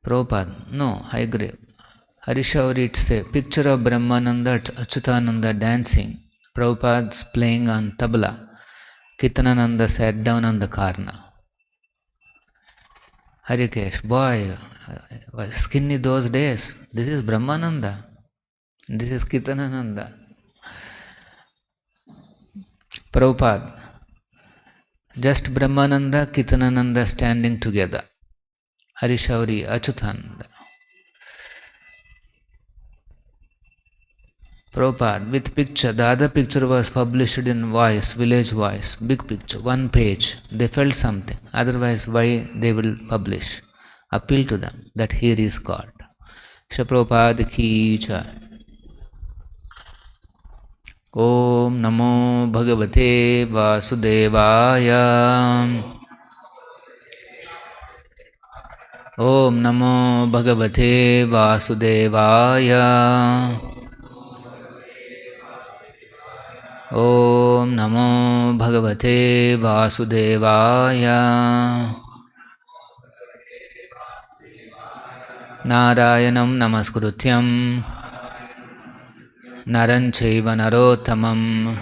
Prabhupada, no, I agree. Harishauri, it's a picture of Brahmananda, Achyutananda dancing. Prabhupada's playing on tabla. Kitanananda sat down on the corner. Harikesh, boy, was skinny those days. This is Brahmananda. This is Kitanananda. Prabhupada, just Brahmananda, Kitanananda standing together. Harishauri, Achyutananda. Prabhupada, with picture, the other picture was published in Voice, Village Voice, big picture, one page. They felt something, otherwise why they will publish? Appeal to them that here is God. Shri Prabhupada ki jai. Om Namo Bhagavate Vasudevaya. Om Namo Bhagavate Vasudevaya. Om Namo Bhagavate Vasudevaya. Narayanam Namaskrutyam Naram Chaiva Narottamam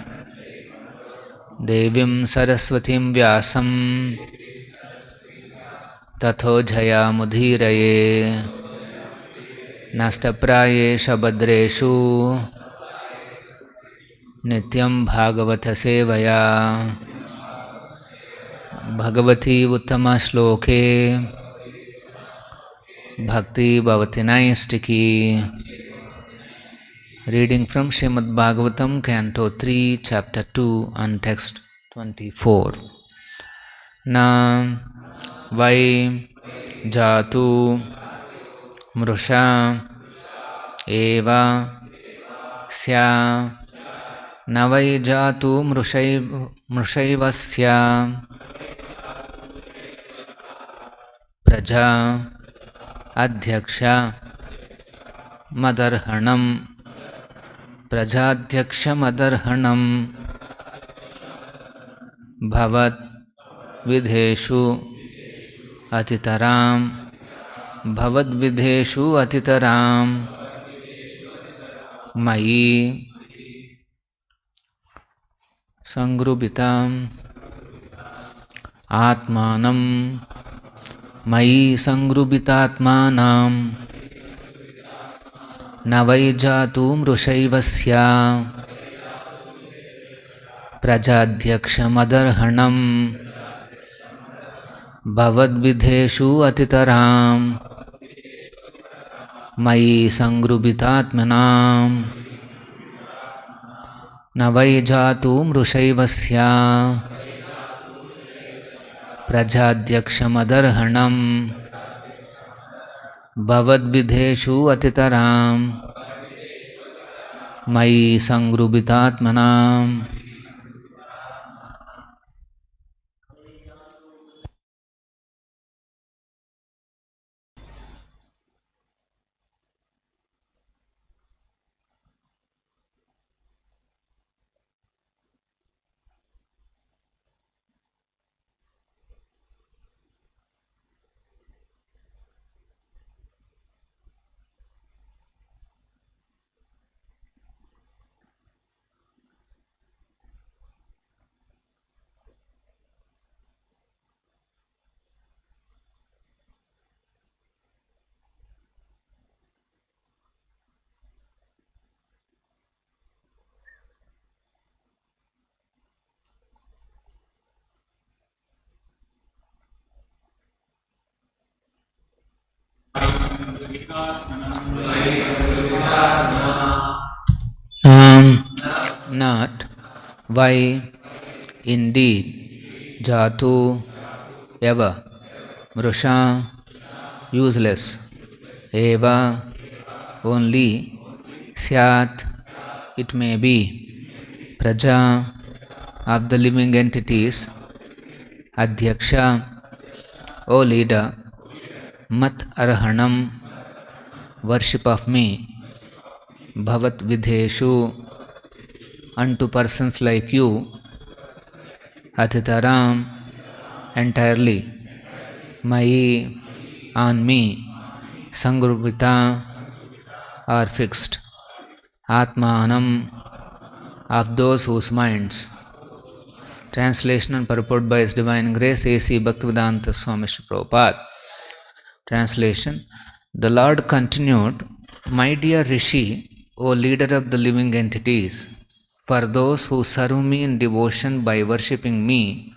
Devim Saraswatim Vyasam Tatho Jaya Mudhiraye Nastaprayesha Badreshu Nityam Bhagavata Sevaya Bhagavati Uttama Shloke Bhakti Bhavati Naistiki. Reading from Srimad Bhagavatam, Canto 3, Chapter 2, and Text 24. Na vai jatu mrusha eva sya na vai jatu mrushaivasya praja adhyaksha madarhanam prajadhyaksha madarhanam bhavat vidheshu atitaram bhavat vidheshu atitaram mayi sangrubitam atmanam mayi sangrubitatmanam na vai jatu mrushaivasya prajadhyaksha madarhanam bhavat vidheshu atitaram mayi sangrubitatmanam na vai jatu mrushaivasya prajadhyaksha madarhanam bhavat vidheshu atitaram mayi sangrubitatmanam. Not why indeed jatu ever mrusha useless eva only syat it may be praja of the living entities adhyaksha O leader mat arhanam worship of me bhavat vidheshu unto persons like you atitaram entirely mayi on me Sangrupita are fixed. Atmanam of those whose minds. Translation and purport by His Divine Grace A.C. Bhaktivedanta Swamy Srila Prabhupada. Translation. The Lord continued, My dear Rishi, O leader of the living entities, for those who serve me in devotion by worshipping me,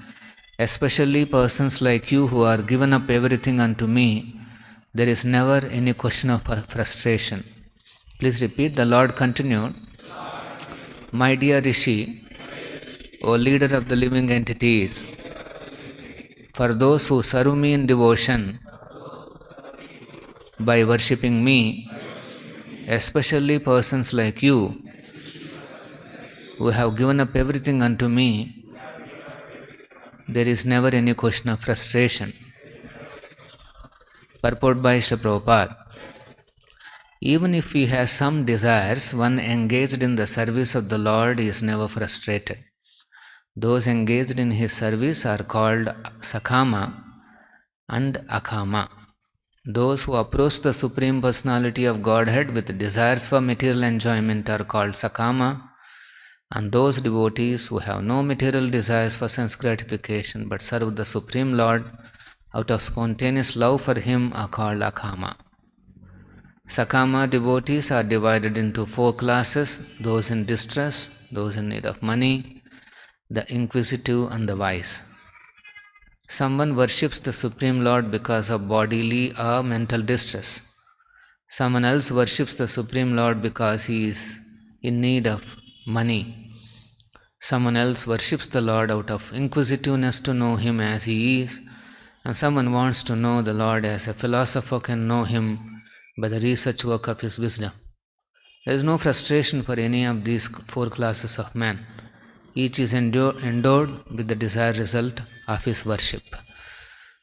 especially persons like you who are given up everything unto me, there is never any question of frustration. Please repeat. The Lord continued, My dear Rishi, O leader of the living entities, for those who serve me in devotion by worshipping me, especially persons like you who have given up everything unto me, there is never any question of frustration. Purport by Srila Prabhupada. Even if he has some desires, one engaged in the service of the Lord is never frustrated. Those engaged in his service are called Sakama and Akama. Those who approach the Supreme Personality of Godhead with desires for material enjoyment are called Sakama, and those devotees who have no material desires for sense gratification but serve the Supreme Lord out of spontaneous love for Him are called Akama. Sakama devotees are divided into 4 classes: those in distress, those in need of money, the inquisitive, and the wise. Someone worships the Supreme Lord because of bodily or mental distress. Someone else worships the Supreme Lord because he is in need of money. Someone else worships the Lord out of inquisitiveness to know Him as He is, and someone wants to know the Lord as a philosopher can know Him by the research work of his wisdom. There is no frustration for any of these 4 classes of men. Each is endowed with the desired result of his worship.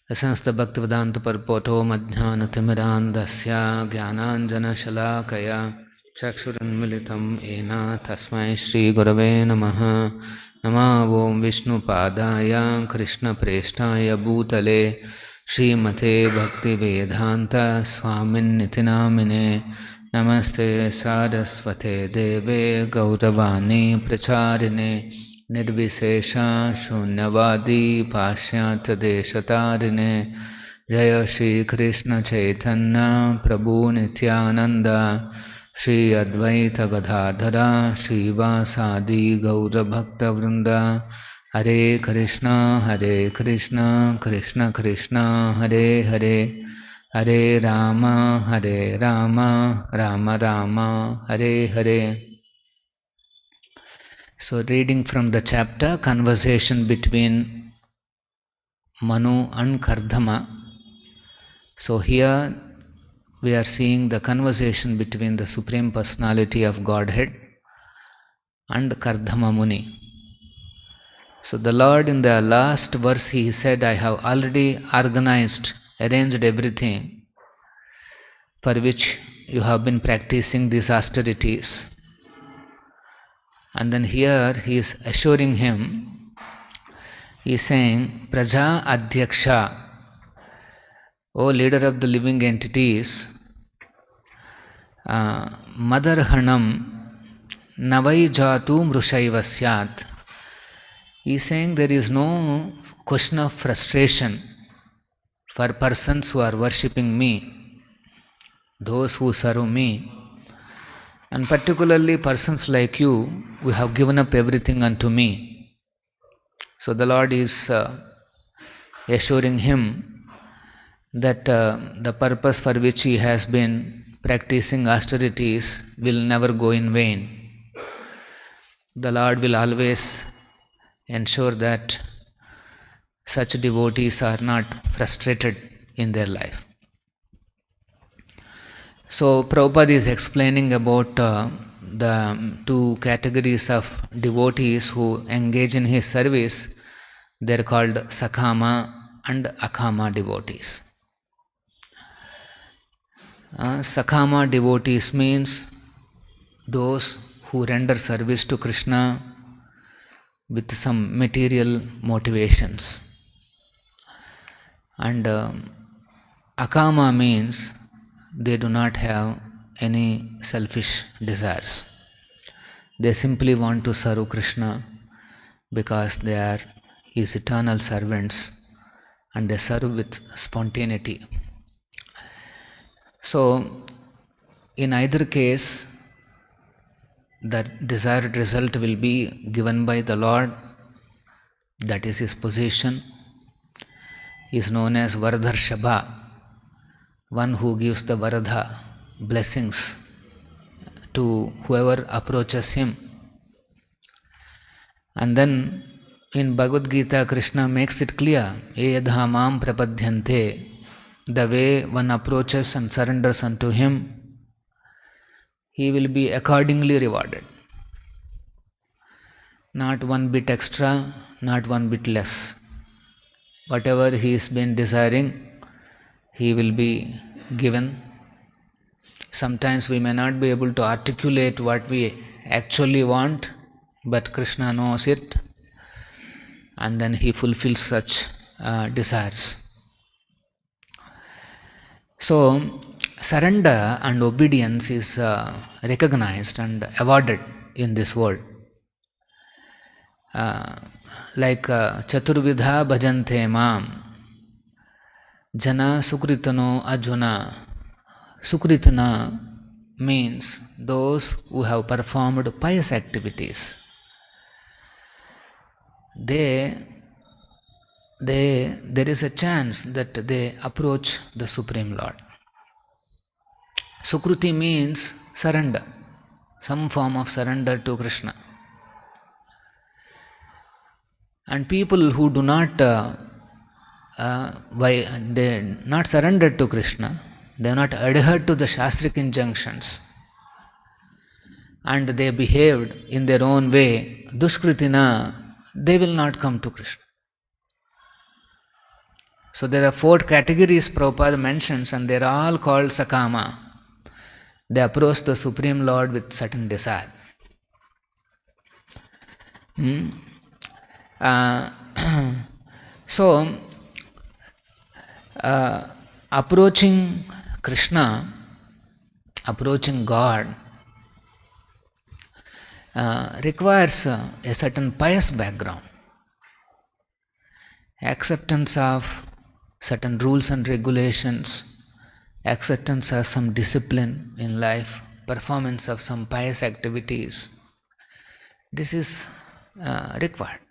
Essence the Bhaktivedanta Purporto Madhyana Timirandasya Jnananjana Shalakaya Chakshuranmilitam Ena Tasmai Shri Gurave Namaha Nama Om Vishnu Padaya Krishna Preshtaya Bhutale Srimate Bhakti Vedanta Swamin Nitinamine Namaste Saraswate Deve Gauravani Pracharine Nirvisesha Shunyavadi Pashyata Deshatarine Jaya Shri Krishna Chaitanya Prabhu Nityananda Shri Advaita Gadadhara Shiva Sadi Gaura Bhakta Vrinda Hare Krishna Krishna Krishna Hare Hare Hare Rama Rama Rama Hare Hare. So reading from the chapter Conversation between Manu and Kardama. So here we are seeing the conversation between the Supreme Personality of Godhead and Kardama Muni. So the Lord in the last verse He said, I have already arranged everything for which you have been practicing these austerities. And then here He is assuring him, He is saying, Praja Adhyaksha, O leader of the living entities, Madarhanam Navai Jatu Mrushaiva Syat. He is saying there is no question of frustration for persons who are worshipping me, those who serve me, and particularly persons like you who have given up everything unto me. So the Lord is assuring him that the purpose for which he has been practicing austerities will never go in vain. The Lord will always ensure that such devotees are not frustrated in their life. So Prabhupada is explaining about the 2 categories of devotees who engage in his service. They are called Sakama and Akama devotees. Sakama devotees means those who render service to Krishna with some material motivations. And Akama means they do not have any selfish desires. They simply want to serve Krishna because they are his eternal servants and they serve with spontaneity. So, in either case, the desired result will be given by the Lord. That is his position. He is known as Vardharshabha, one who gives the Vardha, blessings, to whoever approaches him. And then in Bhagavad Gita, Krishna makes it clear, Yadha mam prapadyante, the way one approaches and surrenders unto him, he will be accordingly rewarded. Not one bit extra, not one bit less. Whatever he has been desiring, he will be given. Sometimes we may not be able to articulate what we actually want, but Krishna knows it, and then he fulfills such desires. So, surrender and obedience is recognized and awarded in this world. Like Chaturvidha bhajante mam, jana sukritano ajuna. Sukritana means those who have performed pious activities. There is a chance that they approach the Supreme Lord. Sukriti means surrender, some form of surrender to Krishna. And people who do not, they not surrendered to Krishna, they are not adhered to the Shastric injunctions, and they behaved in their own way, Dushkritina, they will not come to Krishna. So there are 4 categories Prabhupada mentions, and they are all called Sakama. They approach the Supreme Lord with certain desire. So, approaching Krishna, approaching God, requires a certain pious background, acceptance of certain rules and regulations, acceptance of some discipline in life, performance of some pious activities. This is required.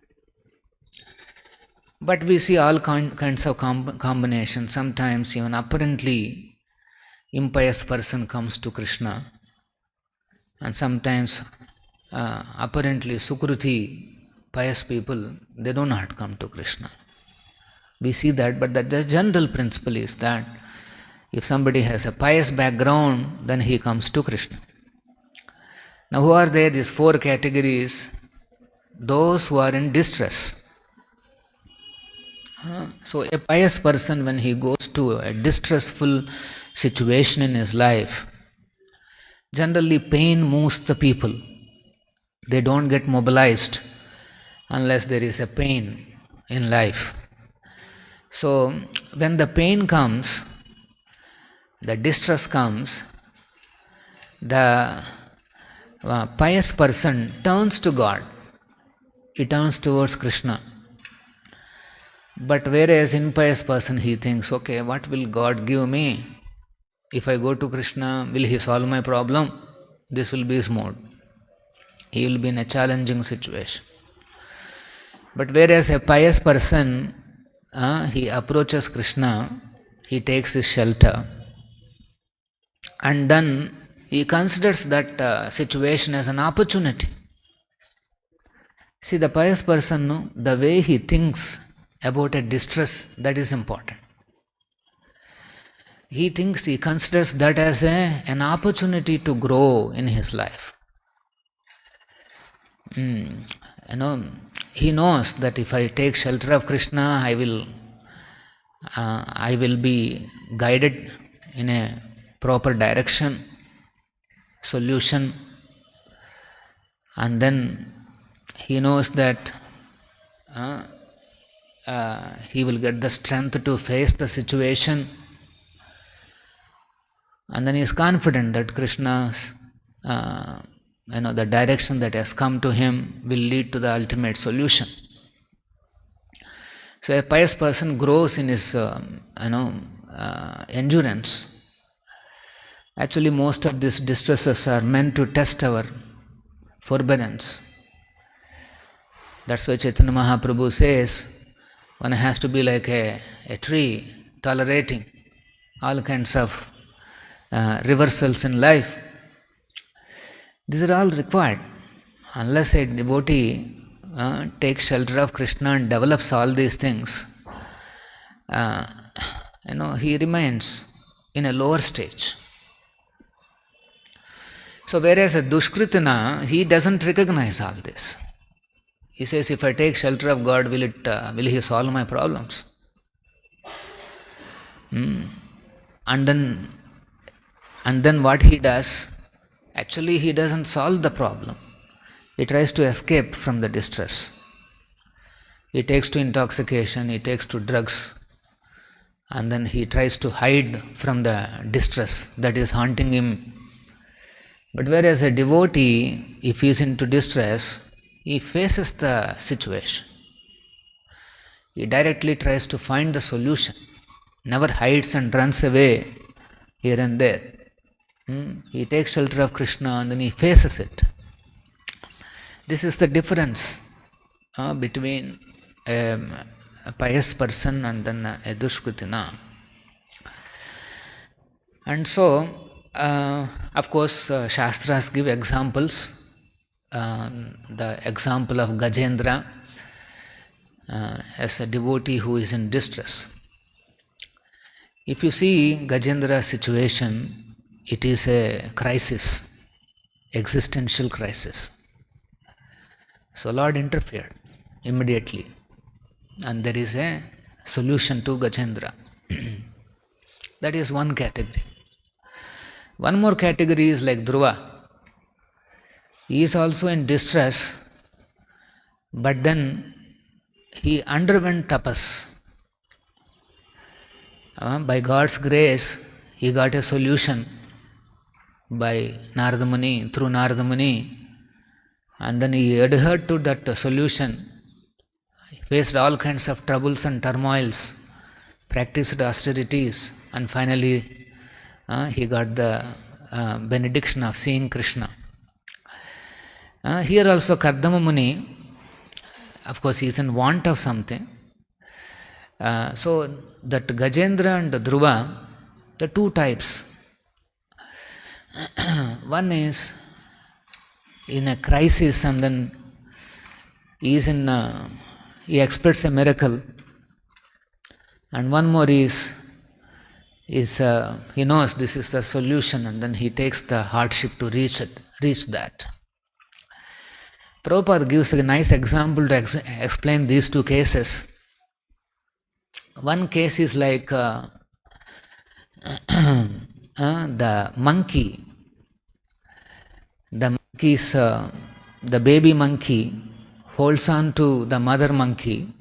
But we see all kinds of combinations. Sometimes even apparently impious person comes to Krishna, and sometimes apparently Sukruti, pious people, they do not come to Krishna. We see that, but the general principle is that if somebody has a pious background, then he comes to Krishna. Now who are there? These 4 categories. Those who are in distress. So a pious person, when he goes to a distressful situation in his life, generally pain moves the people. They don't get mobilized unless there is a pain in life. So when the pain comes, the distress comes, the pious person turns to God. He turns towards Krishna. But whereas impious person, he thinks, okay, what will God give me? If I go to Krishna, will he solve my problem? This will be his mode. He will be in a challenging situation. But whereas a pious person, he approaches Krishna, he takes his shelter, and then he considers that situation as an opportunity. See, the pious person, the way he thinks about a distress, that is important. He considers that as an opportunity to grow in his life. He knows that if I take shelter of Krishna, I will be guided in a proper direction, solution, and then he knows that he will get the strength to face the situation. And then he is confident that Krishna's, the direction that has come to him will lead to the ultimate solution. So a pious person grows in his, endurance. Actually, most of these distresses are meant to test our forbearance. That's why Chaitanya Mahaprabhu says, one has to be like a tree, tolerating all kinds of reversals in life. These are all required. Unless a devotee takes shelter of Krishna and develops all these things, he remains in a lower stage. So whereas a Dushkritana, he doesn't recognize all this. He says, if I take shelter of God, will he solve my problems? And then what he does, actually he doesn't solve the problem. He tries to escape from the distress. He takes to intoxication, he takes to drugs, and then he tries to hide from the distress that is haunting him. But whereas a devotee, if he is into distress, he faces the situation. He directly tries to find the solution, never hides and runs away here and there. He takes shelter of Krishna and then he faces it. This is the difference between a pious person and then a Dushkritina. And so, of course, Shastras give examples. The example of Gajendra as a devotee who is in distress. If you see Gajendra's situation, it is a crisis, existential crisis. So Lord interfered immediately, and there is a solution to Gajendra. That is one category. One more category is like Dhruva. He is also in distress, but then he underwent tapas. By God's grace, he got a solution by Narada Muni, through Narada Muni, and then he adhered to that solution. He faced all kinds of troubles and turmoils, practiced austerities, and finally he got the benediction of seeing Krishna. Here also Kardama Muni, of course, he is in want of something. So that Gajendra and Dhruva, the two types. One is in a crisis and then he expects a miracle, and one more is he knows this is the solution and then he takes the hardship to reach that. Prabhupada gives a nice example to explain these two cases. One case is like the monkey. The baby monkey holds on to the mother monkey.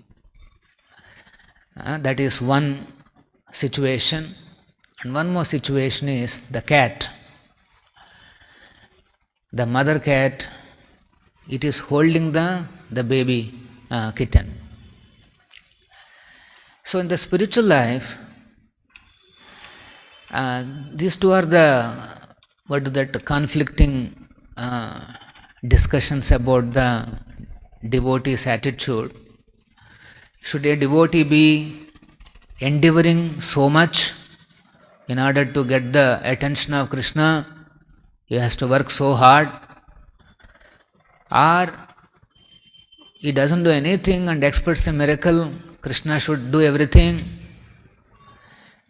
That is one situation. And one more situation is the cat. The mother cat, it is holding the baby kitten. So in the spiritual life, these two are the conflicting discussions about the devotee's attitude. Should a devotee be endeavoring so much in order to get the attention of Krishna? He has to work so hard. Or he doesn't do anything and expects a miracle, Krishna should do everything.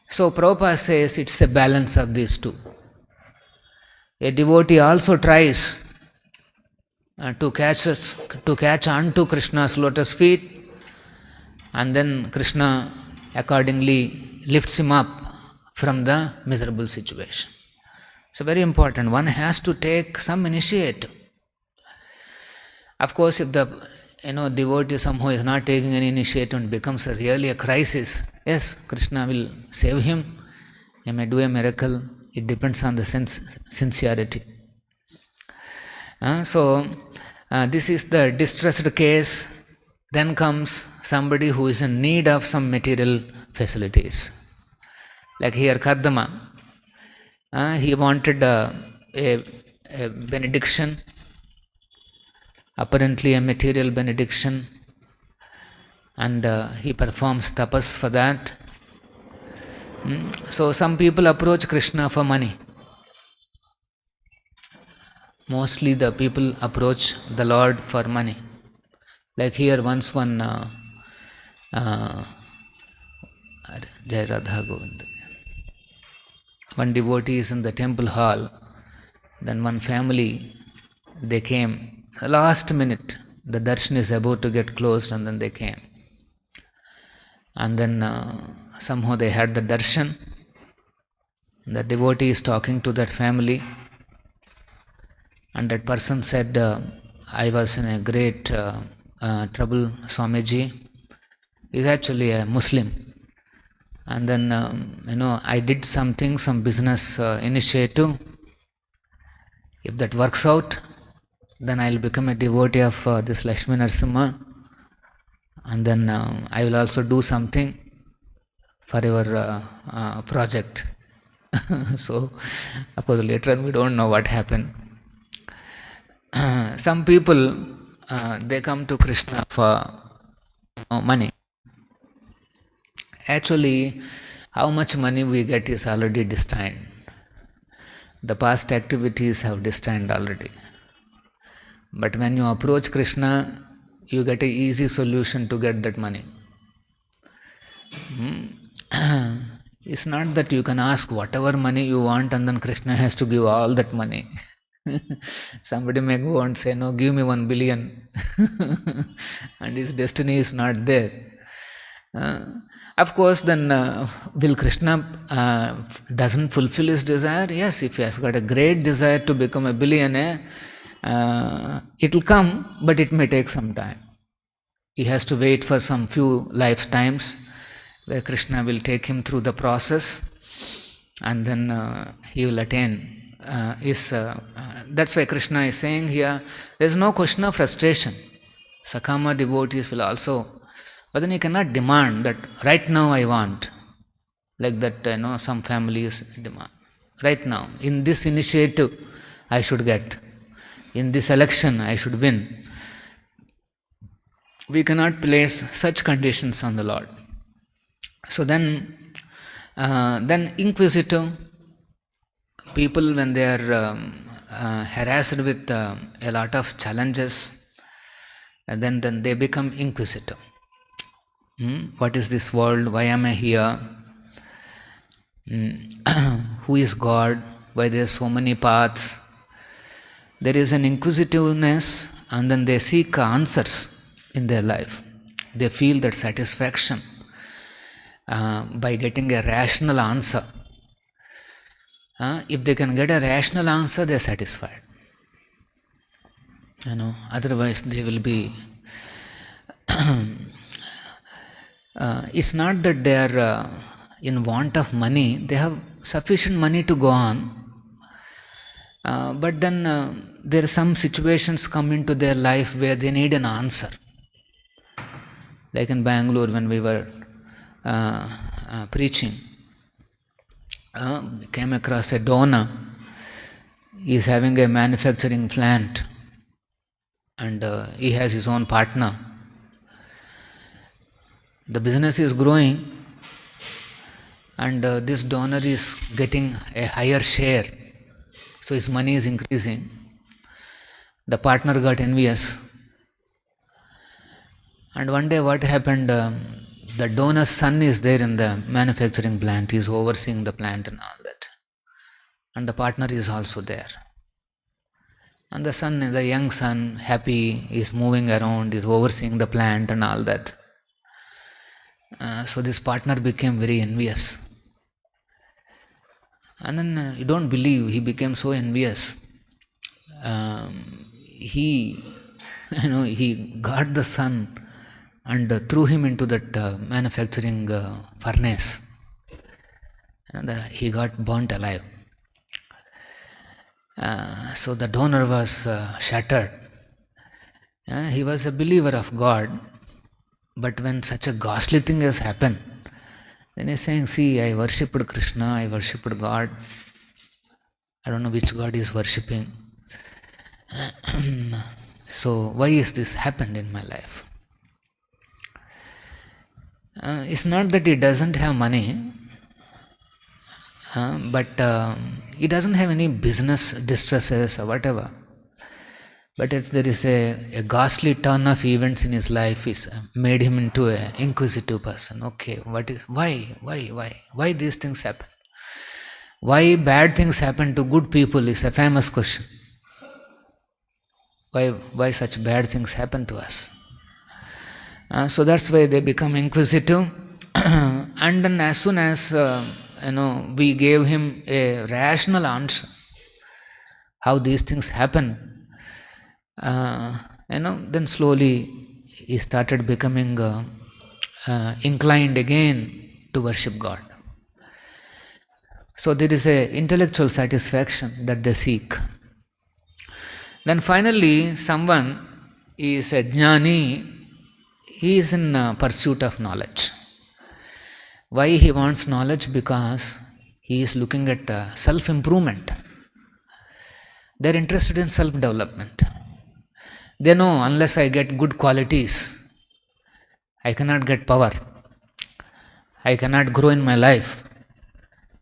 So Prabhupada says it's a balance of these two. A devotee also tries to catch on to Krishna's lotus feet, and then Krishna accordingly lifts him up from the miserable situation. So very important, one has to take some initiative. Of course, if the devotee somehow is not taking any initiative and becomes really a crisis, yes, Krishna will save him. He may do a miracle. It depends on the sincerity. This is the distressed case. Then comes somebody who is in need of some material facilities. Like here, Kaddama, he wanted a benediction, apparently a material benediction, and he performs tapas for that. So some people approach Krishna for money. Mostly the people approach the Lord for money. Like here once one Jai Radha Govind. One devotee is in the temple hall. Then one family, they came. Last minute, the darshan is about to get closed, and then they came. And then somehow they had the darshan. The devotee is talking to that family. And that person said, I was in a great trouble, Swamiji. He's actually a Muslim. And then, I did some business initiative. If that works out, then I'll become a devotee of this Lakshmi Narasimha. And then I will also do something for your project. So, of course, later on we don't know what happened. Some people, they come to Krishna for money. Actually, how much money we get is already destined. The past activities have destined already. But when you approach Krishna, you get an easy solution to get that money. It's not that you can ask whatever money you want and then Krishna has to give all that money. Somebody may go and say, no, give me 1 billion. And his destiny is not there. Of course, then will Krishna doesn't fulfill his desire? Yes, if he has got a great desire to become a billionaire, it will come, but it may take some time. He has to wait for some few lifetimes where Krishna will take him through the process, and then he will attain that's why Krishna is saying here, there is no question of frustration. Sakama devotees will also, but then you cannot demand that right now I want, like that some families demand. Right now, in this initiative I should get, in this election I should win. We cannot place such conditions on the Lord. So then inquisitive people, when they are harassed with a lot of challenges, and then they become inquisitive. What is this world? Why am I here? Who is God? Why there are so many paths? There is an inquisitiveness, and then they seek answers in their life. They feel that satisfaction by getting a rational answer. If they can get a rational answer, they are satisfied. Otherwise they will be. It's not that they are in want of money; they have sufficient money to go on. But then there are some situations come into their life where they need an answer. Like in Bangalore, when we were preaching. Came across a donor. He is having a manufacturing plant, and he has his own partner. The business is growing, and this donor is getting a higher share, so his money is increasing. The partner got envious, and one day what happened? The donor's son is there in the manufacturing plant. He is overseeing the plant and all that. And the partner is also there. And the young son, happy, is moving around, is overseeing the plant and all that. So this partner became very envious. And then you don't believe, he became so envious. He got the son and threw him into that manufacturing furnace. And he got burnt alive. So the donor was shattered. He was a believer of God, but when such a ghastly thing has happened, then he's saying, see, I worshipped Krishna, I worshipped God. I don't know which God he is worshipping. So why is this happened in my life? It's not that he doesn't have money, but he doesn't have any business distresses or whatever. But if there is a ghastly turn of events in his life, is made him into an inquisitive person. Okay, why these things happen? Why bad things happen to good people is a famous question. Why such bad things happen to us? So that's why they become inquisitive. And then as soon as we gave him a rational answer, how these things happen, then slowly he started becoming inclined again to worship God. So there is a intellectual satisfaction that they seek. Then finally, someone is a jnani, he is in pursuit of knowledge. Why he wants knowledge? Because he is looking at self-improvement. They are interested in self-development. They know unless I get good qualities, I cannot get power. I cannot grow in my life.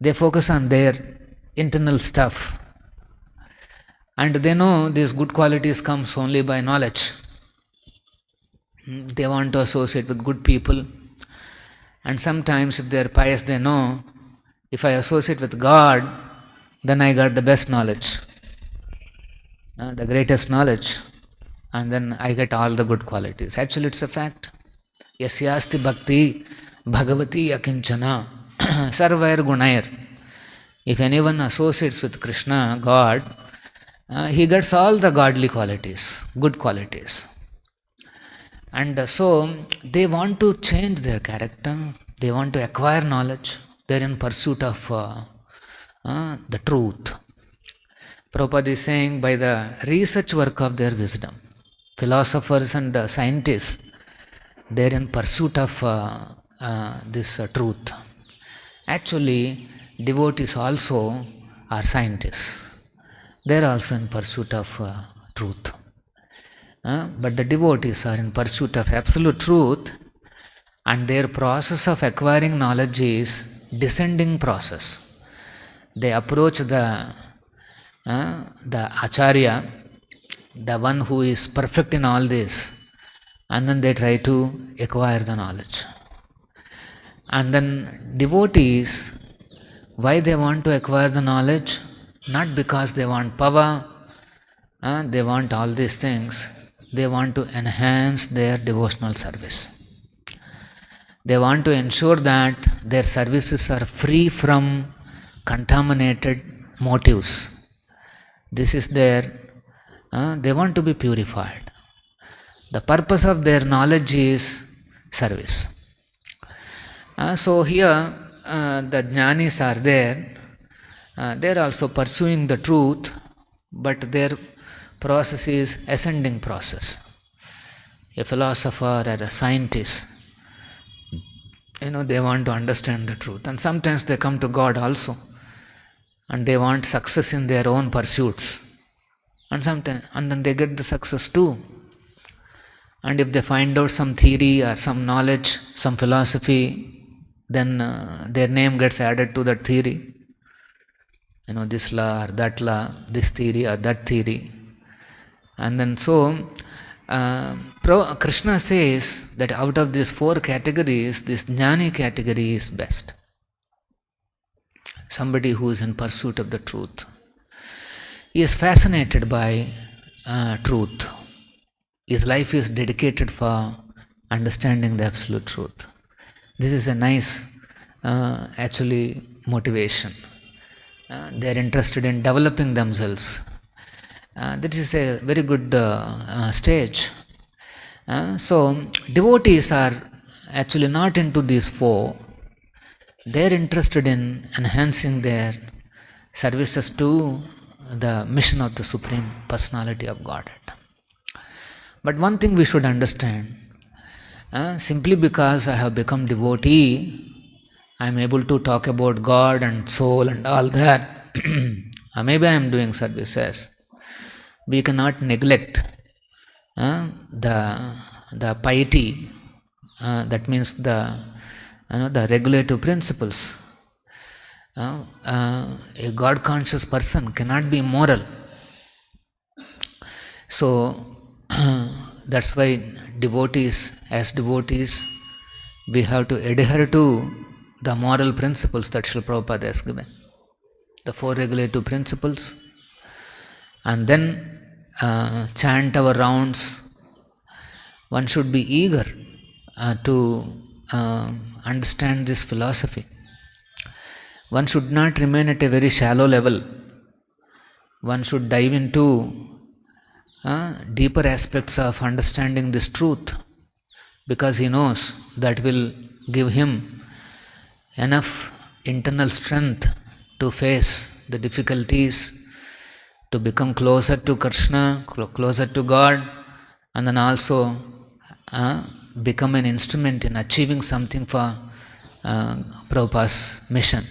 They focus on their internal stuff. And they know these good qualities comes only by knowledge. They want to associate with good people. And sometimes if they are pious, they know if I associate with God, then I got the best knowledge, the greatest knowledge. And then I get all the good qualities. Actually, it's a fact. Yasyasti bhakti bhagavati akinchana sarvair gunair. If anyone associates with Krishna, God, he gets all the godly qualities, good qualities. And so they want to change their character, they want to acquire knowledge, they are in pursuit of the truth. Prabhupada is saying by the research work of their wisdom, philosophers and scientists, they are in pursuit of this truth. Actually, devotees also are scientists. They are also in pursuit of truth. But the devotees are in pursuit of absolute truth, and their process of acquiring knowledge is descending process. They approach the acharya, the one who is perfect in all this, and then they try to acquire the knowledge. And then devotees, why they want to acquire the knowledge? Not because they want power, they want all these things. They want to enhance their devotional service. They want to ensure that their services are free from contaminated motives. This is their, they want to be purified. The purpose of their knowledge is service. So here the jnanis are there. They are also pursuing the truth, but their process is ascending process. A philosopher or a scientist, they want to understand the truth. And sometimes they come to God also, and they want success in their own pursuits. And then they get the success too. And if they find out some theory or some knowledge, some philosophy, then their name gets added to that theory. This law or that law, this theory or that theory. And then so, Krishna says that out of these four categories, this jnani category is best. Somebody who is in pursuit of the truth. He is fascinated by truth. His life is dedicated for understanding the absolute truth. This is a nice, actually, motivation. They are interested in developing themselves. That is a very good stage. So, devotees are actually not into these four. They are interested in enhancing their services to the mission of the Supreme Personality of Godhead. But one thing we should understand, simply because I have become devotee, I am able to talk about God and soul and all that. Maybe I am doing services. We cannot neglect the piety, that means the regulative principles. A God conscious person cannot be immoral. So that's why as devotees, we have to adhere to the moral principles that Srila Prabhupada has given, the 4 regulative principles, and then chant our rounds. One should be eager to understand this philosophy. One should not remain at a very shallow level. One should dive into deeper aspects of understanding this truth, because he knows that will give him enough internal strength to face the difficulties, to become closer to Krishna, closer to God, and then also become an instrument in achieving something for Prabhupada's mission.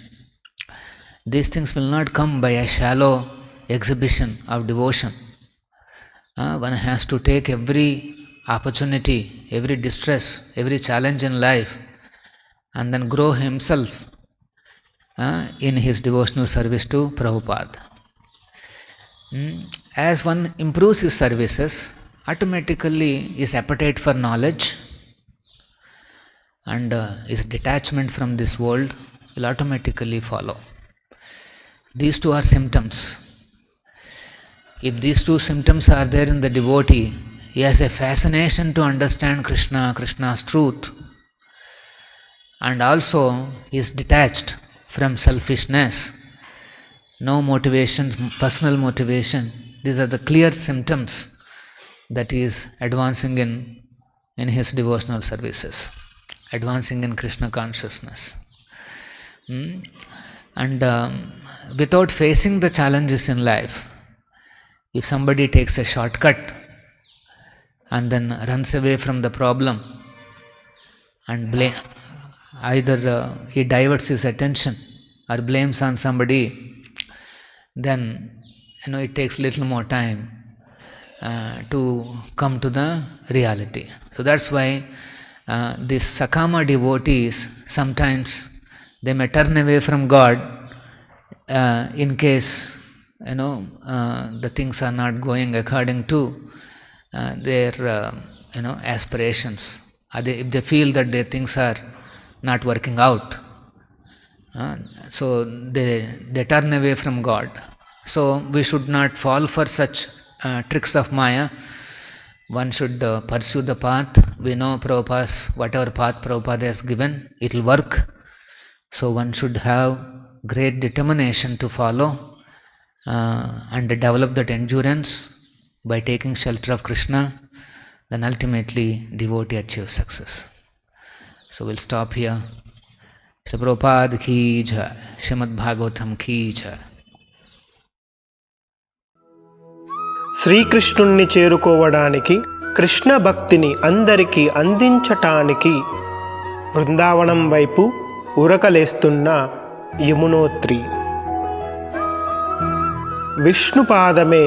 These things will not come by a shallow exhibition of devotion. One has to take every opportunity, every distress, every challenge in life, and then grow himself in his devotional service to Prabhupada. As one improves his services, automatically his appetite for knowledge and his detachment from this world will automatically follow. These two are symptoms. If these two symptoms are there in the devotee, he has a fascination to understand Krishna, Krishna's truth, and also he is detached from selfishness, no motivation, personal motivation. These are the clear symptoms that he is advancing in his devotional services, advancing in Krishna consciousness. And without facing the challenges in life, if somebody takes a shortcut and then runs away from the problem and either he diverts his attention or blames on somebody, then it takes little more time to come to the reality. So that's why these Sakama devotees, sometimes they may turn away from God in case the things are not going according to their aspirations. If they feel that their things are not working out, so they turn away from God. So we should not fall for such tricks of Maya. One should pursue the path. We know whatever path Prabhupada has given, it will work. So one should have great determination to follow and develop that endurance by taking shelter of Krishna. Then ultimately devotee achieves success. So we'll stop here. Shri Prabhupada ki jai, Srimad Bhagavatam ki jai. శ్రీకృష్ణుణ్ణి చేరుకోవడానికి, కృష్ణ భక్తిని అందరికీ అందించటానికి బృందావనం వైపు ఉరకలేస్తున్న యమునోత్రి. విష్ణుపాదమే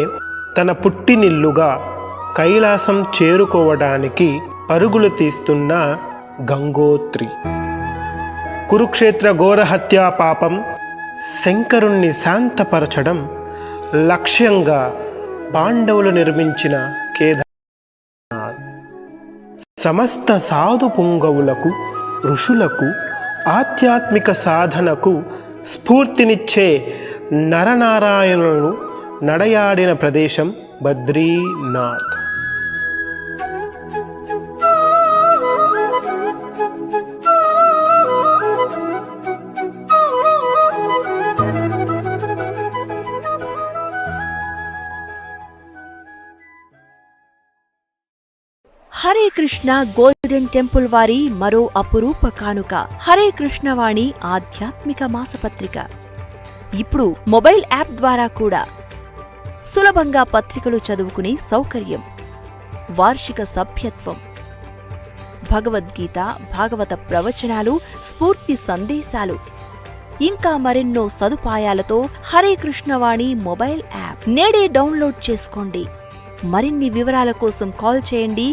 తన పుట్టినిల్లుగా కైలాసం చేరుకోవడానికి పరుగులు తీస్తున్న గంగోత్రి. కురుక్షేత్ర ఘోరహత్యా పాపం శంకరుణ్ణి శాంతపరచడం లక్ష్యంగా పాండవులు నిర్మించిన కేదార్నాథ్. సమస్త సాధు పుంగవులకు, ఋషులకు, ఆధ్యాత్మిక సాధనకు స్ఫూర్తినిచ్చే నరనారాయణులను నడయాడిన ప్రదేశం బద్రీనాథ్. హరే కృష్ణ గోల్డెన్ టెంపుల్ వారి మరో అపురూప కానుక హరే కృష్ణవాణి ఆధ్యాత్మిక మాసపత్రిక. ఇప్పుడు మొబైల్ యాప్ ద్వారా కూడా సులభంగా పత్రికలు చదువుకునే సౌకర్యం, వార్షిక సభ్యత్వం, భగవద్గీత, భాగవత ప్రవచనాలు, స్ఫూర్తి సందేశాలు, ఇంకా మరెన్నో సదుపాయాలతో హరే కృష్ణవాణి మొబైల్ యాప్ నేడే డౌన్లోడ్ చేసుకోండి. మరిన్ని వివరాల కోసం కాల్ చేయండి